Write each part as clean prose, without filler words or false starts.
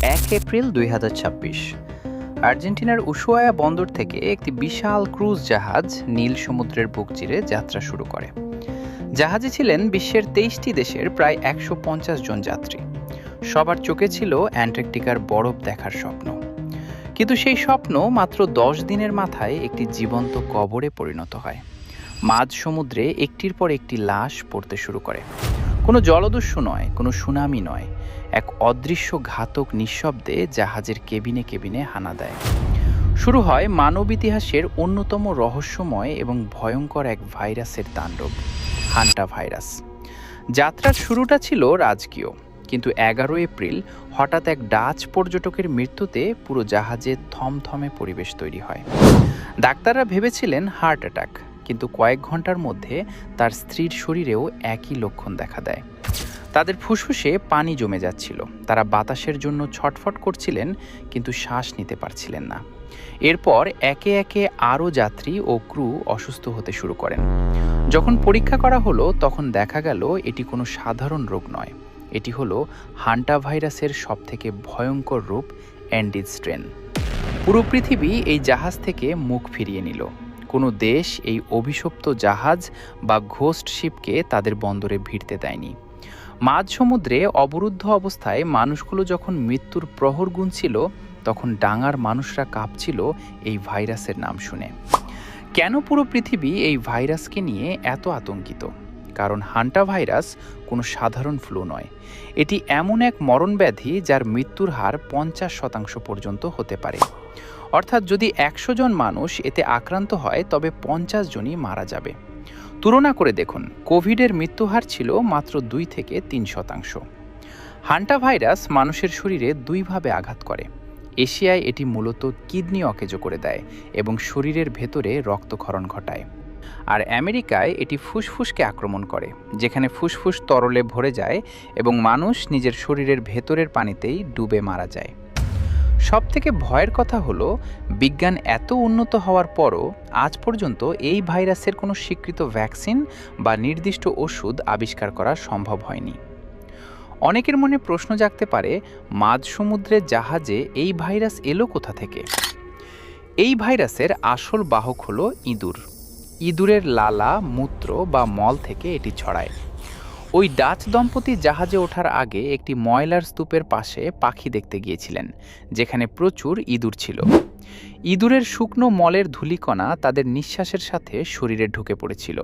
April ২০২৬ আর্জেন্টিনার উশুয়ায়া বন্দর থেকে একটি বিশাল ক্রুজ জাহাজ নীল সমুদ্রের বুক চিরে যাত্রা শুরু করে। জাহাজে ছিলেন বিশ্বের ২৩টি দেশের প্রায় ১৫০ জন যাত্রী। সবার চোখে ছিল অ্যান্টার্কটিকার বরফ দেখার স্বপ্ন, কিন্তু সেই স্বপ্ন মাত্র ১০ দিনের মাথায় একটি জীবন্ত কবরে পরিণত হয়। মাঝ সমুদ্রে একটির পর একটি লাশ পড়তে শুরু করে। কোনো জলদস্যু নয়, কোনো সুনামি নয়, এক অদৃশ্য ঘাতক নিঃশব্দে জাহাজের কেবিনে কেবিনে হানা দেয়। শুরু হয় মানব ইতিহাসের অন্যতম রহস্যময় এবং ভয়ঙ্কর এক ভাইরাসের তাণ্ডব, হান্টা ভাইরাস। যাত্রার শুরুটা ছিল রাজকীয়, কিন্তু ১১ এপ্রিল হঠাৎ এক ডাচ পর্যটকের মৃত্যুতে পুরো জাহাজে থমথমে পরিবেশ তৈরি হয়। ডাক্তাররা ভেবেছিলেন হার্ট অ্যাটাক, কিন্তু কয়েক ঘন্টার মধ্যে তার স্ত্রীর শরীরেও একই লক্ষণ দেখা দেয়। তাদের ফুসফুসে পানি জমে যাচ্ছিল, তারা বাতাসের জন্য ছটফট করছিলেন, কিন্তু শ্বাস নিতে পারছিলেন না। এরপর একে একে আরও যাত্রী ও ক্রু অসুস্থ হতে শুরু করেন। যখন পরীক্ষা করা হলো, তখন দেখা গেল এটি কোনো সাধারণ রোগ নয়, এটি হলো হান্টা ভাইরাসের সবথেকে ভয়ঙ্কর রূপ, অ্যান্ডিজ স্ট্রেন। পুরো পৃথিবী এই জাহাজ থেকে মুখ ফিরিয়ে নিল। কোনো দেশ এই অভিশপ্ত জাহাজ বা ঘোস্ট শিপকে তাদের বন্দরে ভিড়তে দেয়নি। মাঝ সমুদ্রে অবরুদ্ধ অবস্থায় মানুষগুলো যখন মৃত্যুর প্রহর গুনছিল, তখন ডাঙার মানুষরা কাঁপছিল এই ভাইরাসের নাম শুনে। কেন পুরো পৃথিবী এই ভাইরাসকে নিয়ে এত আতঙ্কিত? কারণ হান্টা ভাইরাস কোনো সাধারণ ফ্লু নয়, এটি এমন এক মরণব্যাধি যার মৃত্যুর হার ৫০% পর্যন্ত হতে পারে। অর্থাৎ যদি ১০০ জন মানুষ এতে আক্রান্ত হয়, তবে ৫০ জনই মারা যাবে। তুলনা করে দেখুন, কোভিডের মৃত্যুহার ছিল মাত্র ২ থেকে ৩%। হান্টা ভাইরাস মানুষের শরীরে দুইভাবে আঘাত করে। এশিয়ায় এটি মূলত কিডনি অকেজো করে দেয় এবং শরীরের ভেতরে রক্তক্ষরণ ঘটায়। আর আমেরিকায় এটি ফুসফুসকে আক্রমণ করে, যেখানে ফুসফুস তরলে ভরে যায় এবং মানুষ নিজের শরীরের ভেতরের পানিতেই ডুবে মারা যায়। সবথেকে ভয়ের কথা হলো, বিজ্ঞান এত উন্নত হওয়ার পরও আজ পর্যন্ত এই ভাইরাসের কোনো স্বীকৃত ভ্যাকসিন বা নির্দিষ্ট ওষুধ আবিষ্কার করা সম্ভব হয়নি। অনেকের মনে প্রশ্ন জাগতে পারে, মাঝ সমুদ্রের জাহাজে এই ভাইরাস এলো কোথা থেকে? এই ভাইরাসের আসল বাহক হলো ইঁদুর। ইঁদুরের লালা, মূত্র বা মল থেকে এটি ছড়ায়। ওই ডাচ দম্পতি জাহাজে ওঠার আগে একটি ময়লার স্তূপের পাশে পাখি দেখতে গিয়েছিলেন, যেখানে প্রচুর ইঁদুর ছিল। ইঁদুরের শুকনো মলের ধূলিকণা তাদের নিঃশ্বাসের সাথে শরীরে ঢুকে পড়েছিল।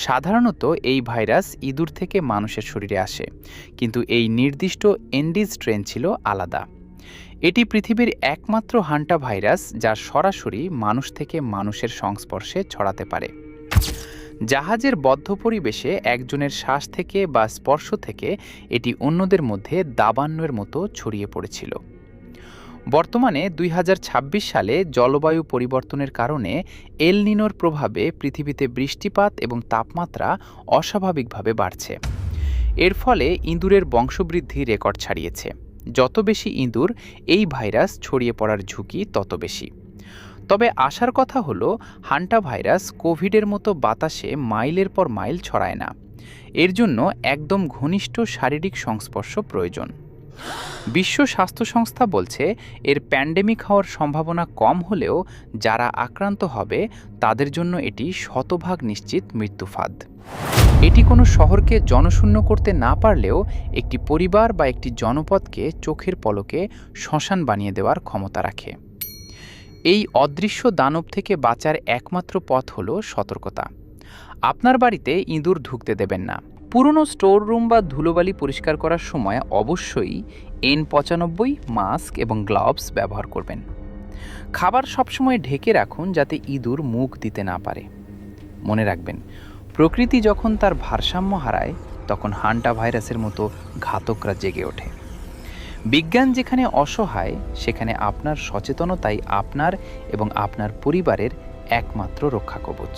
সাধারণত এই ভাইরাস ইঁদুর থেকে মানুষের শরীরে আসে, কিন্তু এই নির্দিষ্ট অ্যান্ডিজ স্ট্রেন ছিল আলাদা। এটি পৃথিবীর একমাত্র হান্টা ভাইরাস যা সরাসরি মানুষ থেকে মানুষের সংস্পর্শে ছড়াতে পারে। জাহাজের বদ্ধ পরিবেশে একজনের শ্বাস থেকে বা স্পর্শ থেকে এটি অন্যদের মধ্যে দাবানলের মতো ছড়িয়ে পড়েছিল। বর্তমানে ২০২৬ সালে জলবায়ু পরিবর্তনের কারণে এল নিনোর প্রভাবে পৃথিবীতে বৃষ্টিপাত এবং তাপমাত্রা অস্বাভাবিকভাবে বাড়ছে। এর ফলে ইঁদুরের বংশবৃদ্ধি রেকর্ড ছাড়িয়েছে। যত বেশি ইঁদুর, এই ভাইরাস ছড়িয়ে পড়ার ঝুঁকি তত বেশি। তবে আশার কথা হলো, হান্টা ভাইরাস কোভিডের মতো বাতাসে মাইলের পর মাইল ছড়ায় না। এর জন্য একদম ঘনিষ্ঠ শারীরিক সংস্পর্শ প্রয়োজন। বিশ্ব স্বাস্থ্য সংস্থা বলছে, এর প্যান্ডেমিক হওয়ার সম্ভাবনা কম হলেও যারা আক্রান্ত হবে তাদের জন্য এটি শতভাগ নিশ্চিত মৃত্যুফাঁদ। এটি কোনো শহরকে জনশূন্য করতে না পারলেও একটি পরিবার বা একটি জনপদকে চোখের পলকে শ্মশান বানিয়ে দেওয়ার ক্ষমতা রাখে। এই অদৃশ্য দানব থেকে বাঁচার একমাত্র পথ হলো সতর্কতা। আপনার বাড়িতে ইঁদুর ঢুকতে দেবেন না। পুরনো স্টোর রুম বা ধুলোবালি পরিষ্কার করার সময় অবশ্যই N95 মাস্ক এবং গ্লাভস ব্যবহার করবেন। খাবার সবসময় ঢেকে রাখুন যাতে ইঁদুর মুখ দিতে না পারে। মনে রাখবেন, প্রকৃতি যখন তার ভারসাম্য হারায়, তখন হান্টা ভাইরাসের মতো ঘাতকরা জেগে ওঠে। বিজ্ঞান যেখানে অসহায়, সেখানে আপনার সচেতনতাই আপনার এবং আপনার পরিবারের একমাত্র রক্ষা কবচ।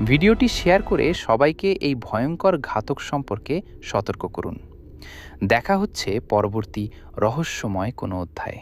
ভিডিওটি শেয়ার করে সবাইকে এই ভয়ঙ্কর ঘাতক সম্পর্কে সতর্ক করুন। দেখা হচ্ছে পরবর্তী রহস্যময় কোনো অধ্যায়ে।